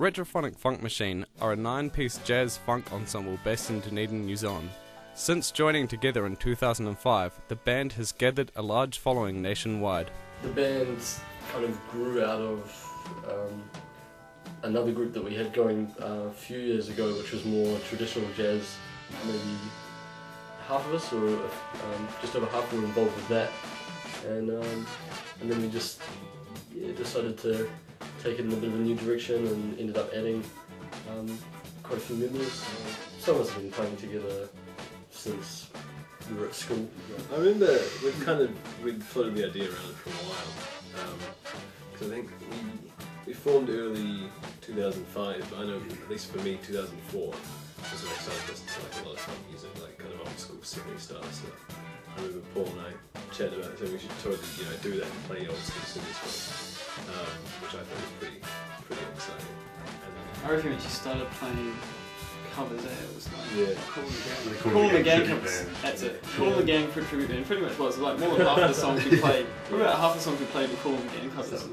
Retrophonic Funk Machine are a 9-piece jazz funk ensemble based in Dunedin, New Zealand. Since joining together in 2005, the band has gathered a large following nationwide. The band kind of grew out of another group that we had going a few years ago, which was more traditional jazz. Maybe half of us, or just over half, were involved with that, and then we just decided to take it in a bit of a new direction and ended up adding quite a few members. Some of us have been playing together since we were at school. I remember we'd floated the idea around for a while, because I think we formed early 2005, but I know, at least for me, 2004 was when I started listening to like a lot of funk music, like kind of old school Sydney style stuff. I remember Paul and I chatted about it, saying we should totally do that and play old school Sydney stuff, which I thought was pretty exciting. And I reckon when she started playing covers, it was like Cool the Gang covers. That's it. Cool the Gang for a tribute band. Pretty much was like more than half the songs we played. About half the songs we played were Cool the Gang covers.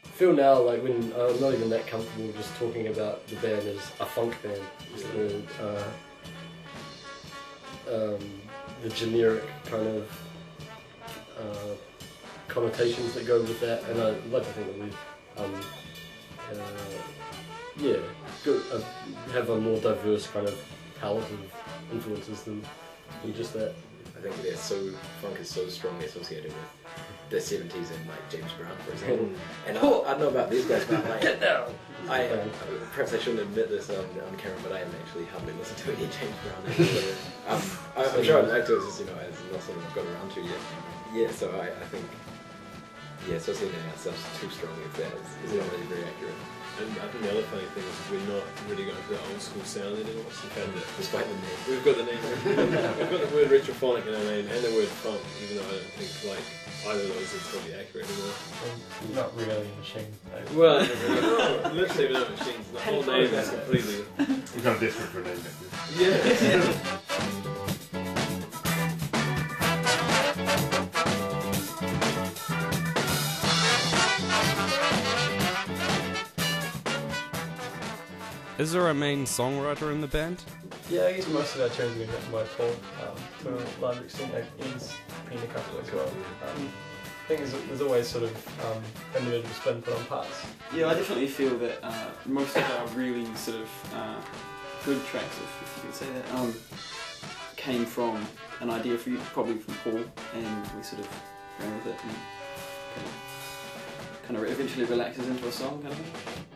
I feel now like when I'm not even that comfortable just talking about the band as a funk band. The generic kind of connotations that go with that, and I'd like to think that we have a more diverse kind of palette of influences than just that. I think funk is so strongly associated with the 70s and like James Brown, for example. And I don't know about these guys, but like, perhaps I shouldn't admit this on camera, but I haven't actually hardly listened to any James Brown. I'm sure I'd like to, as not something I've got around to yet. Yeah, so I think associating ourselves too strongly with that is not really very accurate. I think the other funny thing is we're not really going for that old school sound anymore. So Despite the name. We've got the name. We've got the word retrophonic in our name and the word funk, even though I don't think like either of those is totally accurate anymore. Not really a machine. Well, literally we're not machines. The whole name is completely... We're kind of desperate for a name back then. Yeah. Is there a main songwriter in the band? Yeah, I guess most of our tunes have been written by Paul, to a large extent. Ian's penned a couple as well. I think there's always sort of individual spin put on parts. Yeah, I definitely feel that most of our really sort of good tracks, if you could say that, came from an idea probably from Paul, and we sort of ran with it and kind of eventually relaxes into a song kind of thing.